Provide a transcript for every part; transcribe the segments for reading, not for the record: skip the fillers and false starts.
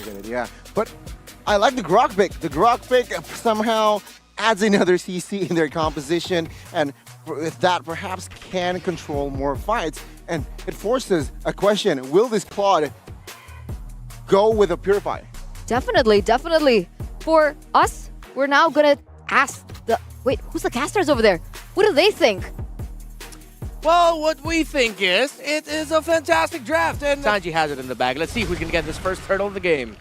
Very good, yeah. But I like the Grok pick. The Grok pick somehow adds another CC in their composition, and with that, perhaps can control more fights. And it forces a question: will this Claude go with a Purify? Definitely, definitely. For us, we're now gonna ask the... Wait, who's the casters over there? What do they think? Well, what we think is, it is a fantastic draft, and Sanji has it in the bag. Let's see if we can get this first turtle of the game.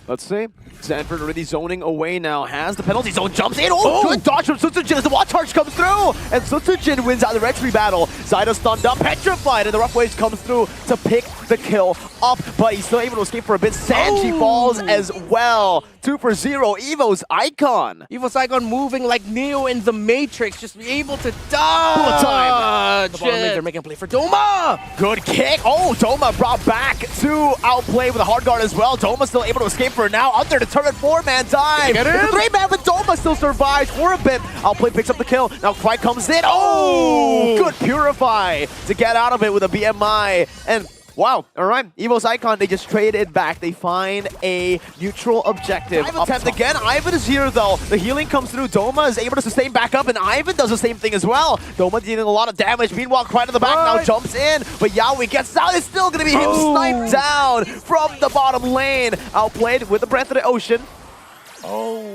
Let's see. Sanford already zoning away now, has the penalty zone, jumps in. Oh, good dodge from Sutsujin as the Watch Charge comes through. And Sutsujin wins out the Red 3 battle. Zyda stunned up, petrified, and the Rough Waves comes through to pick the kill up. But he's still able to escape for a bit. Sanji falls as well. 2 for 0. EVOS Icon. EVOS Icon moving like Neo in the Matrix, just be able to dodge. Bullet time. The bottom lane, they're making a play for Doma. Good kick. Oh, Doma brought back to outplay with a hard guard as well. Doma still able to escape for now. Under the turret, 4-man dive. Get it? The 3-man, but Doma still survives for a bit. Outplay picks up the kill. Now Cry comes in. Oh, good Purify to get out of it with a BMI. And wow, all right. EVOS Icon, they just trade it back. They find a neutral objective. Attempt again. Ivan is here, though. The healing comes through. Doma is able to sustain back up, and Ivan does the same thing as well. Doma dealing a lot of damage. Meanwhile, Cry to the back now jumps in, but Yaoi gets out. It's still going to be him sniped down from the bottom lane. Outplayed with the Breath of the Ocean.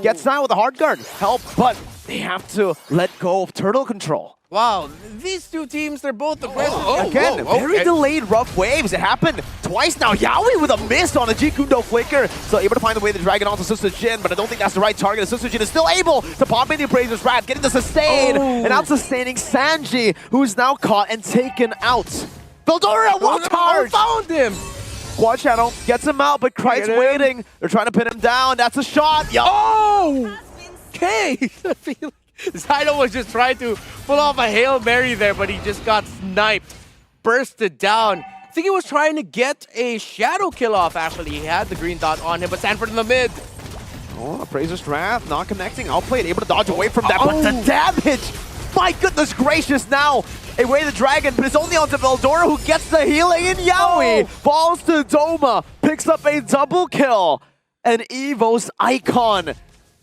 Gets down with a hard guard. Help, but they have to let go of turtle control. Wow, these two teams, they're both aggressive. Again, very delayed Rough Waves. It happened twice now. Yaoi with a miss on a Jikundo flicker. Still able to find the way to drag it onto Sutsujin, but I don't think that's the right target. Sutsujin is still able to pop in the Appraiser's Wrath, getting the sustain, and out sustaining Sanji, who's now caught and taken out. Veldora, Watch Charge! Found him! Quad Channel gets him out, but Cry's waiting. They're trying to pin him down. That's a shot. Yo. Oh! Okay! I feel like Zyda was just trying to pull off a Hail Mary there, but he just got sniped. Bursted down. I think he was trying to get a shadow kill off, actually. He had the green dot on him, but Sanford in the mid. Oh, Appraiser's Wrath not connecting. Outplayed, able to dodge away from that, but the damage! My goodness gracious, now away the dragon, but it's only onto Veldora who gets the healing, and Yaoi falls to Doma, picks up a double kill, and EVOS Icon.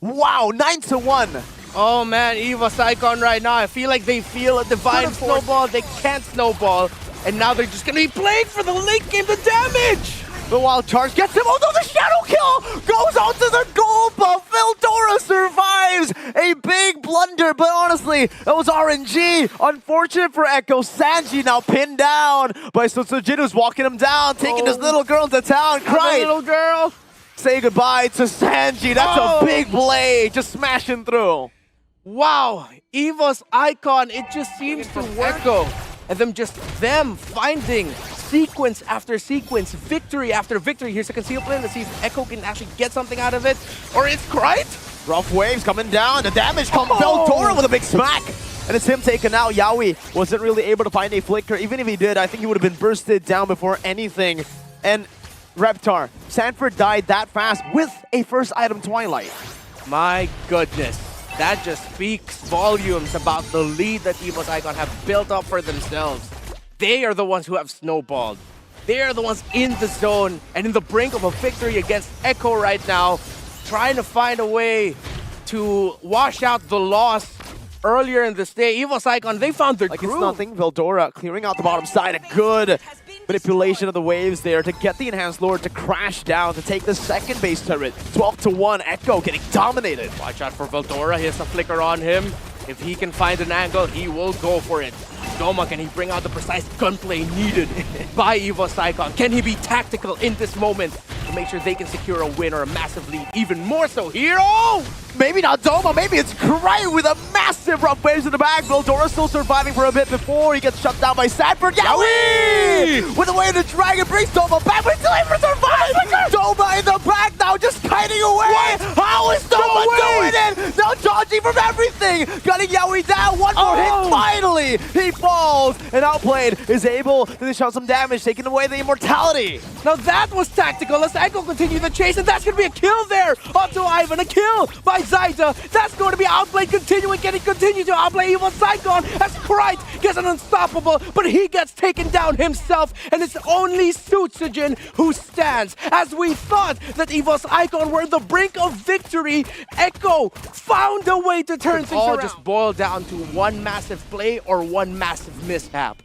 Wow, 9-1. Oh man, EVOS Icon right now, I feel like they feel a divine snowball, they can't snowball, and now they're just gonna be playing for the late game, the damage! The Wild Charge gets him, oh no, the Shadow Kill goes onto the gold buff, Veldora survives! A big blunder, but honestly, that was RNG. Unfortunate for Echo. Sanji now pinned down by Sutsujin, who's walking him down, taking his little girl into town, crying. Little girl! Say goodbye to Sanji, that's a big blade, just smashing through. Wow, EVOS Icon, it just seems to work. Echo, and them finding sequence after sequence, victory after victory. Here's a conceal play. Let's see if Echo can actually get something out of it. Or it's Krite. Rough Waves coming down, the damage comes. Veldora with a big smack. And it's him taken out. Yaoi wasn't really able to find a flicker. Even if he did, I think he would have been bursted down before anything. And Reptar, Sanford died that fast with a first item Twilight. My goodness. That just speaks volumes about the lead that EVOS Icon have built up for themselves. They are the ones who have snowballed. They are the ones in the zone and in the brink of a victory against Echo right now, trying to find a way to wash out the loss earlier in this day. EVOS Icon, they found their groove. It's nothing. Veldora clearing out the bottom side. A good manipulation of the waves there to get the Enhanced Lord to crash down to take the second base turret. 12-1. Echo getting dominated. Watch out for Veldora. Here's a flicker on him. If he can find an angle, he will go for it. Doma, can he bring out the precise gunplay needed by EVOS Icon? Can he be tactical in this moment to make sure they can secure a win or a massive lead? Even more so here. Oh! Maybe not Doma, maybe it's Cry with a massive Rough Waves in the back. Veldora still surviving for a bit before he gets shut down by Sanford. Yaoi! With the way the dragon brings Doma back, but he's still able to survive! Doma in the back now, just kiting away! What? How is Doma doing it? Now dodging penalty from everything. Gunning Yaoi down. One more hit. Finally, he falls. And Outplayed is able to dish out some damage, taking away the immortality. Now that was tactical as Echo continued the chase, and that's going to be a kill there onto Ivan. A kill by Zyda. That's going to be Outplayed continuing, continue to outplay EVOS Icon as Krite gets an unstoppable, but he gets taken down himself, and it's only Sutsujin who stands. As we thought that EVOS Icon were on the brink of victory, Echo found a way to turn things around. Just boiled down to one massive play or one massive mishap.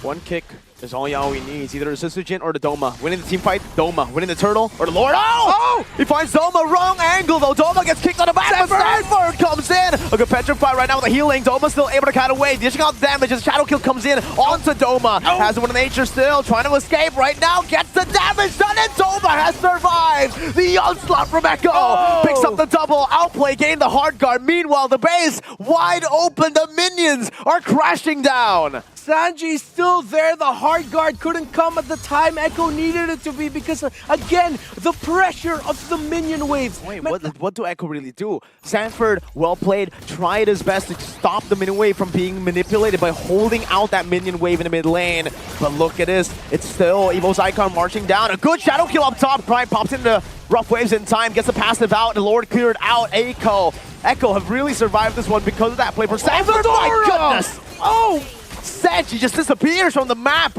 One kick is all Yaoi needs. Either the Sutsujin or the Doma. Winning the team fight, Doma. Winning the turtle or the Lord. Oh! He finds Doma, wrong angle though. Doma gets kicked on the back, but Sanford comes in. A good petrify right now with the healing. Doma still able to cut away, dishing out damage as Shadow Kill comes in onto Doma. Has one in nature still, trying to escape right now. Gets the damage done, and Doma has survived the onslaught from Echo. Picks up the double. Outplay, gain the hard guard. Meanwhile, the base wide open. The minions are crashing down. Sanji's still there. The hard guard couldn't come at the time Echo needed it to be because, again, the pressure of the minion waves. Wait, what do Echo really do? Sanford, well played, tried his best to stop the minion wave from being manipulated by holding out that minion wave in the mid lane. But look at this. It's still EVOS Icon marching down. A good shadow kill up top. Krite pops into rough waves in time, gets the passive out, and the Lord cleared out Echo have really survived this one because of that play for Sanford. My goodness! Oh! Sanji just disappears from the map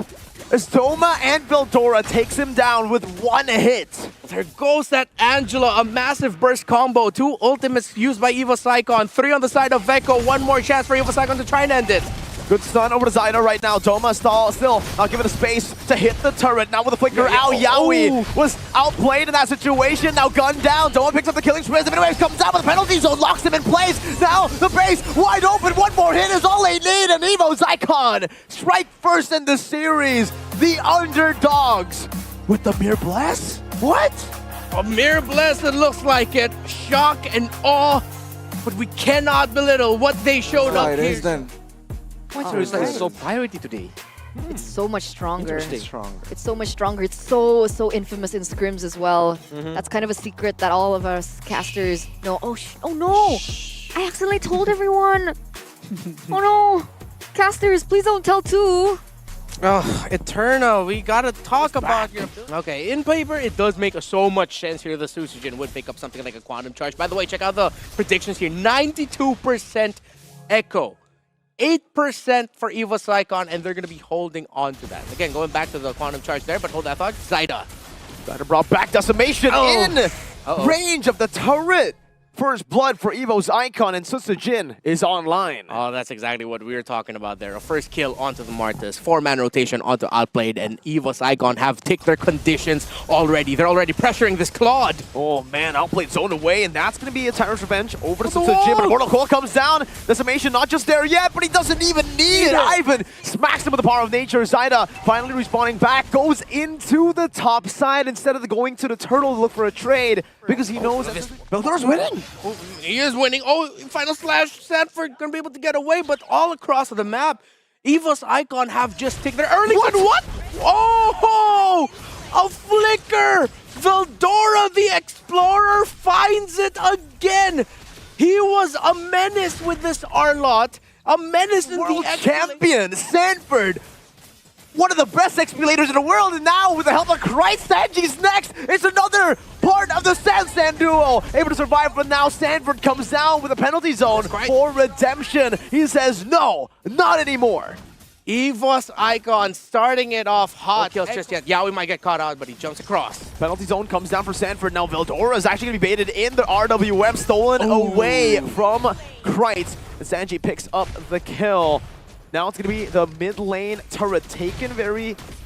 as Doma and Veldora takes him down with one hit. There goes that Angela, a massive burst combo. 2 ultimates used by EVOS Icon. 3 on the side of Veko. One more chance for EVOS Icon to try and end it. Good stun over to Zyda right now. Doma still not given a space to hit the turret. Now with the flicker out, Yaoi was outplayed in that situation. Now gunned down. Doma picks up the killing spree. The mid wave comes out with the penalty zone, locks him in place. Now the base wide open. One more hit is all they need. And EVOS Icon strike first in the series. The underdogs with the Mere Bless. What? A Mere Bless, it looks like it. Shock and awe. But we cannot belittle what they showed up here. Then. It's like so priority today. It's so much stronger. Strong. It's so much stronger. It's so infamous in scrims as well. That's kind of a secret that all of us casters know. Oh no! I accidentally told everyone. Oh no! Casters, please don't tell too. Oh, Eterna, we gotta talk about your... Okay, in paper, it does make so much sense here. The Sutsujin would pick up something like a Quantum Charge. By the way, check out the predictions here. 92% Echo. 8% for EVOS Icon, and they're going to be holding on to that. Again, going back to the Quantum Charge there, but hold that thought. Zyda. Zyda brought back Decimation in range of the turret. First blood for EVOS Icon, and Sutsujin is online. Oh, that's exactly what we were talking about there. A first kill onto the Martis, 4-man rotation onto Outplayed, and EVOS Icon have ticked their conditions already. They're already pressuring this Claude. Oh man, Outplayed zoned away, and that's going to be a Tyrant's Revenge over to Sutsujin. But Immortal Coil comes down. Decimation not just there yet, but he doesn't even need it. Ivan smacks him with the power of nature. Zyda finally respawning back, goes into the top side instead of going to the turtle to look for a trade because he knows Veldora's winning. Oh, he is winning. Oh, final slash. Sanford gonna be able to get away, but all across the map, EVOS Icon have just taken their early. What? Oh, a flicker. Veldora, the Explorer, finds it again. He was a menace with this Arlott, a menace in World the champion Sanford. One of the best expilators in the world, and now with the help of Krite, Sanji's next. It's another part of the Sansan duo. Able to survive, but now Sanford comes down with a penalty zone for redemption. He says, no, not anymore. EVOS Icon starting it off hot. No kills just yet. Yaoi might get caught out, but he jumps across. Penalty zone comes down for Sanford. Now Veldora is actually going to be baited in the RWM, stolen away from Krite. And Sanji picks up the kill. Now it's going to be the mid lane turret taken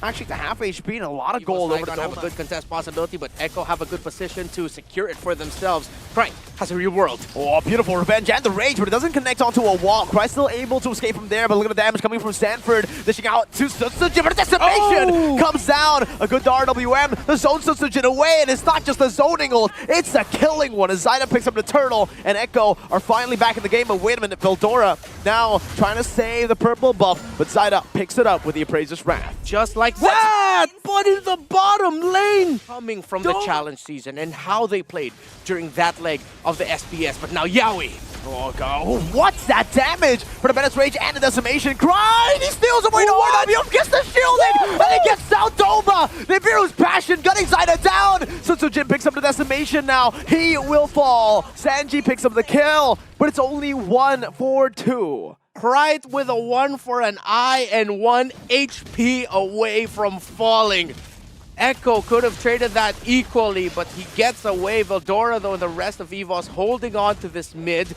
actually to half HP and a lot of gold over the have a good contest possibility, but Echo have a good position to secure it for themselves. Krite has a real world. Oh, beautiful revenge and the rage, but it doesn't connect onto a wall. Krite still able to escape from there, but look at the damage coming from Sanford. Dishing out to Sutsujin, but Decimation comes down. A good RWM. The zone Sutsujin away, and it's not just a zoning ult, it's a killing one as Zyda picks up the turtle, and Echo are finally back in the game. But wait a minute, Veldora now trying to save the purple buff, but Zyda picks it up with the Appraiser's Wrath. Just like that, but in the bottom lane. Coming from the challenge season and how they played during that leg of the SBS. But now Yaoi Oh god, oh, what's that damage for the Menace Rage and the Decimation? Cry! He steals away to Ward Up, gets the shielding, and he gets down Doma! Nibiru's Passion gunning Zyda down! Sutsujin picks up the Decimation now, he will fall. Sanji picks up the kill, but it's only 1 for 2. Pride with a 1 for an eye and 1 HP away from falling. Echo could have traded that equally, but he gets away. Veldora, though, and the rest of EVOS holding on to this mid.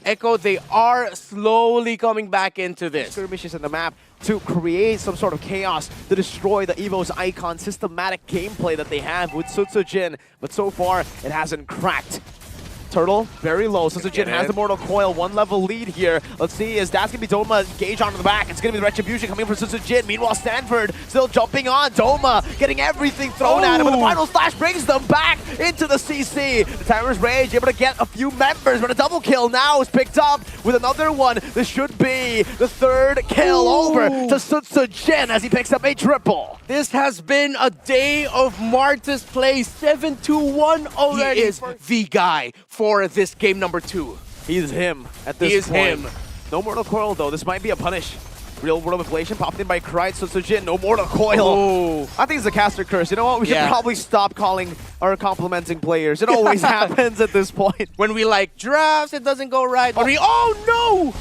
Echo, they are slowly coming back into this. Skirmishes in the map to create some sort of chaos to destroy the EVOS Icon systematic gameplay that they have with Sutsujin, but so far it hasn't cracked. Turtle, very low. Sutsujin has the Mortal Coil, 1 level lead here. Let's see, is that's going to be Doma engaged onto the back. It's going to be the Retribution coming from Sutsujin. Meanwhile, Stanford still jumping on. Doma getting everything thrown at him, but the final slash brings them back into the CC. The Timer's Rage able to get a few members, but a double kill now is picked up with another one. This should be the 3rd kill over to Sutsujin as he picks up a triple. This has been a day of Marta's play. 7-1 already. He is the guy for this game number 2. He's him at this point. No Mortal Coil though. This might be a punish. Real World Inflation popped in by Krite. Sutsujin, no Mortal Coil. Oh. I think it's a caster curse. You know what? We should probably stop calling or complimenting players. It always happens at this point. When we like drafts, it doesn't go right. When we, oh no!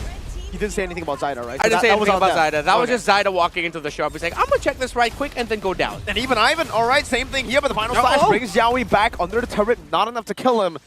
You didn't say anything about Zyda, right? I didn't say anything about them. Zyda. That was just Zyda walking into the shop. He's like, I'm gonna check this right quick and then go down. And even Ivan, all right, same thing here, but the final slash brings Yaoi back under the turret. Not enough to kill him.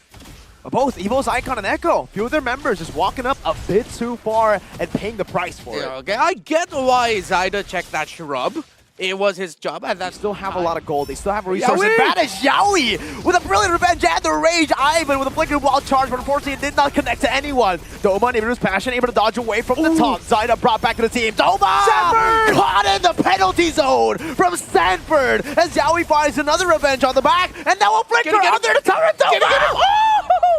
Both EVOS Icon and Echo, few of their members just walking up a bit too far and paying the price for it. Okay, I get why Zyda checked that shrub. It was his job at that still have a lot of gold. They still have a resource advantage. Yaoi with a brilliant revenge and the rage. Ivan with a flickering wild charge, but unfortunately it did not connect to anyone. Doma, Nibiru's Passion, able to dodge away from the top. Zyda brought back to the team. Doma! Sanford! Caught in the penalty zone from Sanford as Yaoi finds another revenge on the back, and now a flicker under the turret. Doma!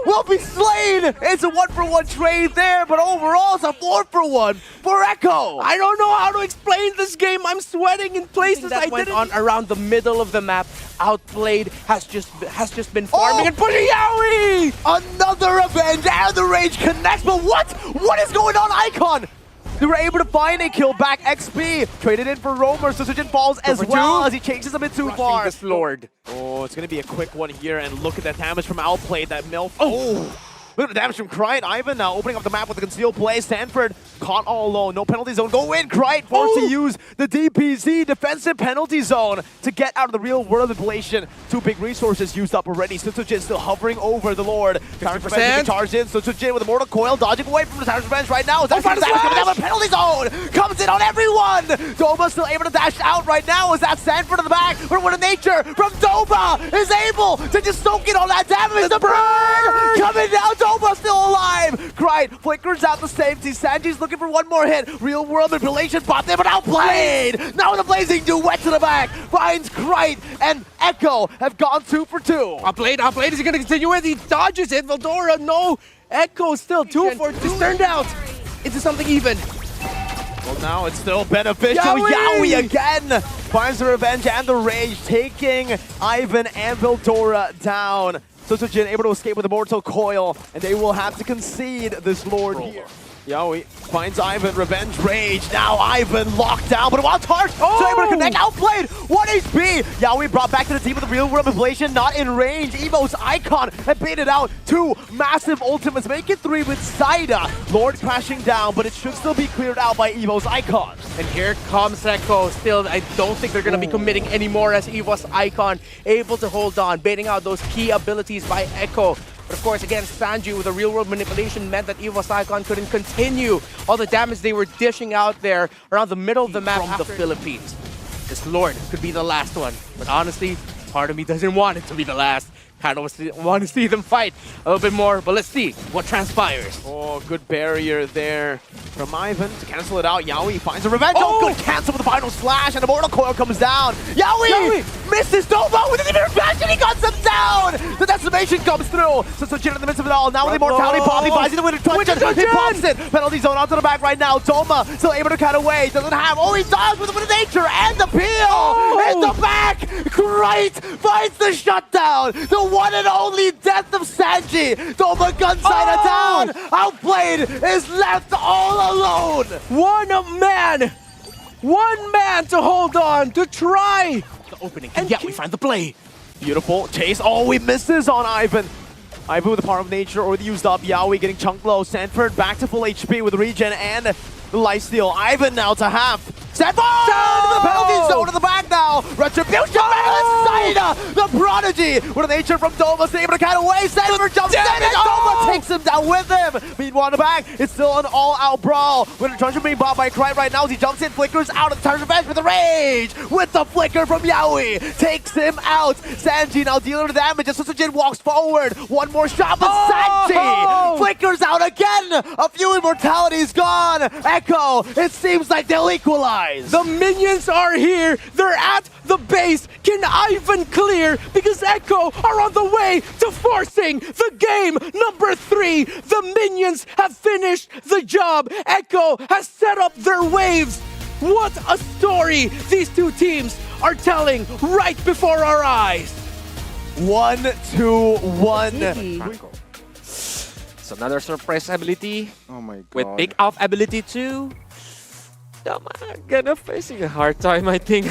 Will be slain. It's a 1-for-1 trade there, but overall it's a 4-for-1 for Echo. I don't know how to explain this game. I'm sweating in places I didn't. On around the middle of the map, Outplayed has just been farming and pushing Yaoi. Another revenge and the rage connects, but what is going on, Icon? They were able to find a kill back. XP traded in for Roamer. Sutsujin falls as well as he chases a bit too far. This Lord. Oh, it's going to be a quick one here, and look at that damage from Outplayed. That MILF. Oh! Look at the damage from Krite. Ivan now opening up the map with a concealed play. Stanford caught all alone. No penalty zone. Go in. Krite forced to use the DPZ defensive penalty zone to get out of the real world manipulation. 2 big resources used up already. Sutsujin still hovering over the Lord. 50% charged in. Sutsujin with a Mortal Coil dodging away from the Timer's Revenge right now. It's actually coming down with a penalty zone. Comes in on everyone. Doma still able to dash out right now. Is that Stanford in the back? But what a nature from Doma is able to just soak in all that damage. The burn coming down. Doma still alive. Krite flickers out the safety. Sanji's looking for one more hit. Real world manipulation popped in, but Outplayed. Now the blazing duet to the back finds Krite, and Echo have gone 2 for 2. Outplayed. Is he going to continue with? He dodges it. Veldora, no. Echo still 2 for 2. This turned out into something even. Well, now it's still beneficial. Yaoi again finds the revenge and the rage, taking Ivan and Veldora down. Sutsujin able to escape with a Mortal Coil, and they will have to concede this Lord here. Yaoi finds Ivan, revenge rage. Now Ivan locked down, but a wild charge. So able to connect. Outplayed. 1 HP. Yaoi brought back to the team with a real world manipulation, not in range. EVOS Icon had baited out 2 massive ultimates, make it 3 with Zyda. Lord crashing down, but it should still be cleared out by EVOS Icon. And here comes Echo. Still, I don't think they're going to be committing anymore as EVOS Icon able to hold on, baiting out those key abilities by Echo. But of course, again, Sanji with a real-world manipulation meant that EVOS Icon couldn't continue all the damage they were dishing out there around the middle of the map from the Philippines. This Lord could be the last one. But honestly, part of me doesn't want it to be the last. Kind of want to see them fight a little bit more, but let's see what transpires. Oh, good barrier there from Ivan to cancel it out. Yaoi finds a revenge. Oh, good cancel with the final slash, and the Mortal Coil comes down. Yaoi misses Doma with an even revenge, and he guns them down. The decimation comes through. Sutsujin in the midst of it all. Now with the immortality pop, he buys the winner. He pops it. Penalty zone onto the back right now. Doma still able to cut away. Doesn't have. Oh, he does with the nature and the peel. in the back! Great! Finds the shutdown! The one and only death of Sanji! Doma guns Zaida down! Outplayed is left all alone! One man to hold on, to try the opening. And yet we find the play. Beautiful chase. Oh, he misses on Ivan. Ivan with the power of nature already used up. Yaoi getting chunk low. Sanford back to full HP with regen and the lifesteal. Ivan now to half. Sanford down to the penalty zone in the back now. Retribution Zaida, the prodigy with a nature from Doma, able to cut away. Sanford jumps in and Doma takes him down with him. Meanwhile in the back, it's still an all-out brawl. With a Treasure being bought by Cry right now as he jumps in, flickers out of the Treasure bench with a rage. With the flicker from Yaoi, takes him out. Sanji now dealing the damage as Susujin walks forward. One more shot, but Sanji flickers out again. A few immortalities gone. Echo, it seems like they'll equalize. The minions are here. They're at the base. Can Ivan clear? Because Echo are on the way to forcing the game number 3. The minions have finished the job. Echo has set up their waves. What a story these two teams are telling right before our eyes. 1-2-1. It's another surprise ability Oh my god. with Big Off ability too. Doma gonna facing a hard time, I think.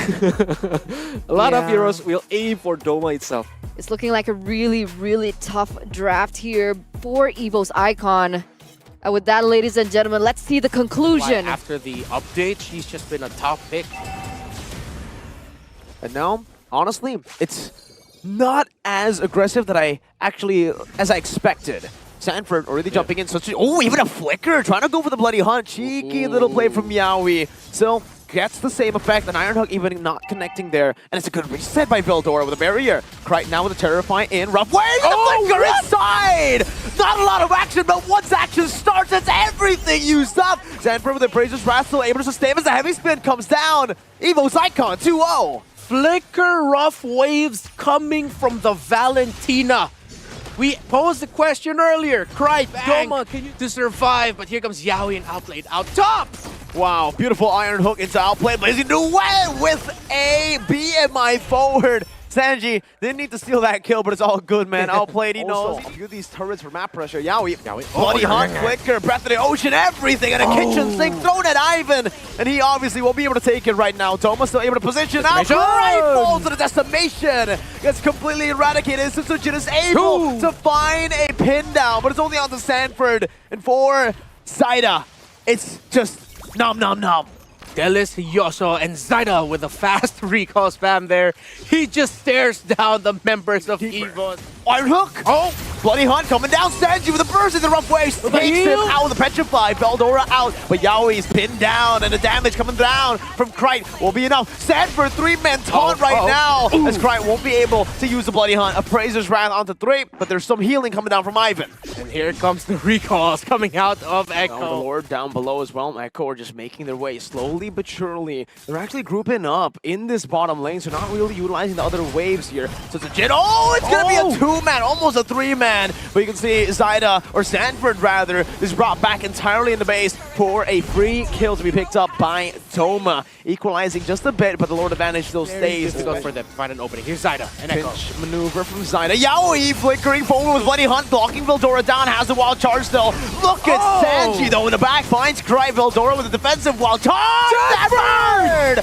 A lot of Yeah. heroes will aim for Doma itself. It's looking like a really, really tough draft here for EVOS Icon. And with that, ladies and gentlemen, let's see the conclusion. Why, after the update, she's just been a top pick. And now, honestly, it's not as aggressive that as I expected. Sanford already jumping in. Oh, even a flicker, trying to go for the bloody hunt. Cheeky little play from Yaoi. Still gets the same effect. And Iron Hook even not connecting there. And it's a good reset by Veldora with a barrier. Right now with a Terrify in. Rough way. The flicker inside. Not a lot of action, but once action starts, it's everything used up. Sanford with the Brazer's Wrath still able to sustain as the heavy spin comes down. EVOS Icon 2-0. Flicker rough waves coming from the Valentina. We posed the question earlier. Cry, Doma, can you to survive? But here comes Yaoi and outplayed out top. Wow, beautiful Iron Hook into outplay, but he's do well with a BMI forward. Sanji didn't need to steal that kill, but it's all good, man. Outplayed, he knows. View these turrets for map pressure. Yaoi, bloody hunt, flicker, breath of the ocean, everything, and a kitchen sink thrown at Ivan. And he obviously won't be able to take it right now. Doma still able to position out. Right, falls to the decimation. Gets completely eradicated. Susujin is able to find a pin down, but it's only on to Sanford. And for Zaida, it's just nom nom nom. Delicioso and Zaida with a fast recall spam there. He just stares down the members of EVOS. Iron Hook! Oh! Bloody Hunt coming down. Sanji with a burst in the rough waves. Takes him out with the Petrify. Veldora out. But Yaoi's pinned down. And the damage coming down from Krite will be enough. Sanford 3-man taunt right now. As Krite won't be able to use the Bloody Hunt. Appraiser's Wrath onto 3. But there's some healing coming down from Ivan. And here comes the recalls coming out of Echo. Now the Lord down below as well. Echo are just making their way slowly but surely. They're actually grouping up in this bottom lane. So not really utilizing the other waves here. So it's a Jin. Oh, it's going to be a 2-man. Almost a 3-man. But you can see Zaida, or Sanford rather, is brought back entirely in the base for a free kill to be picked up by Doma. Equalizing just a bit, but the Lord advantage still stays. Difficult for them to find an opening. Here's Zaida and Echo. Pinch maneuver from Zaida. Yaoi flickering forward with Bloody Hunt, blocking Veldora down, has a wild charge still. Look at Sanji though in the back, finds Cry. Veldora with a defensive wild charge. Sanford!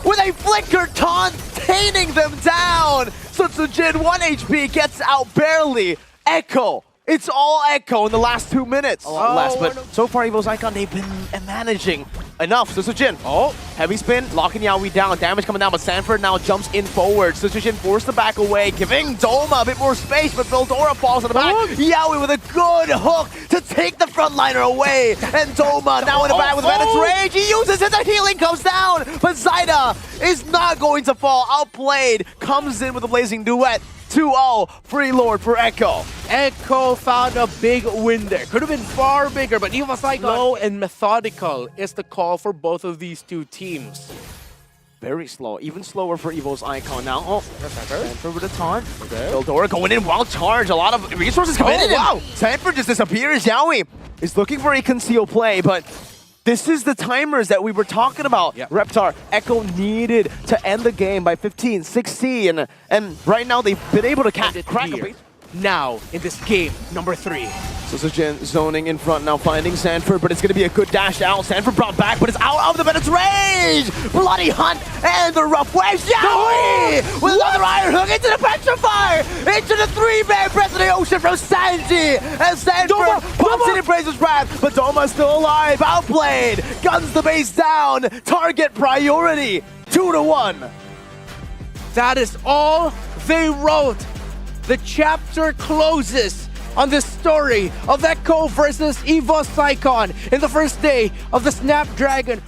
With a flicker taunt, taining them down. Susujin 1 HP gets out barely. Echo. It's all Echo in the last 2 minutes. A lot less, but so far EVOS Icon, they've been managing enough. Susujin. Oh, heavy spin, locking Yaoi down. Damage coming down, but Sanford now jumps in forward. Susujin forced to back away, giving Doma a bit more space, but Veldora falls in the back. Yaoi with a good hook to take the frontliner away. And Doma now in the back with Venus Rage. He uses it, the healing comes down, but Zaida is not going to fall. Outplayed, comes in with a blazing duet. 2-0, free Lord for Echo. Echo found a big win there. Could have been far bigger, but EVOS Icon slow and methodical is the call for both of these two teams. Very slow, even slower for EVOS Icon now. Oh, Sanford with a taunt. Veldora going in, wild charge. A lot of resources coming in. Wow, Sanford just disappears. Yaoi is looking for a conceal play, but This is the timers that we were talking about. Yep. Reptar, Echo needed to end the game by 15, 16, and right now they've been able to And it's crack a here. base. Now, in this game, number 3. So Sujin zoning in front now, finding Sanford, but it's going to be a good dash out. Sanford brought back, but it's out of the Bennett's range! Bloody Hunt and the rough waves. Yowie! With another iron hook into the petrifier! Into the 3-man breath of the ocean from Sanji! And Sanford pops it in Fraser's wrath, but Doma's still alive, outplayed! Guns the base down! Target priority! 2-1. That is all they wrote. The chapter closes on the story of Echo versus EVOS Icon in the first day of the Snapdragon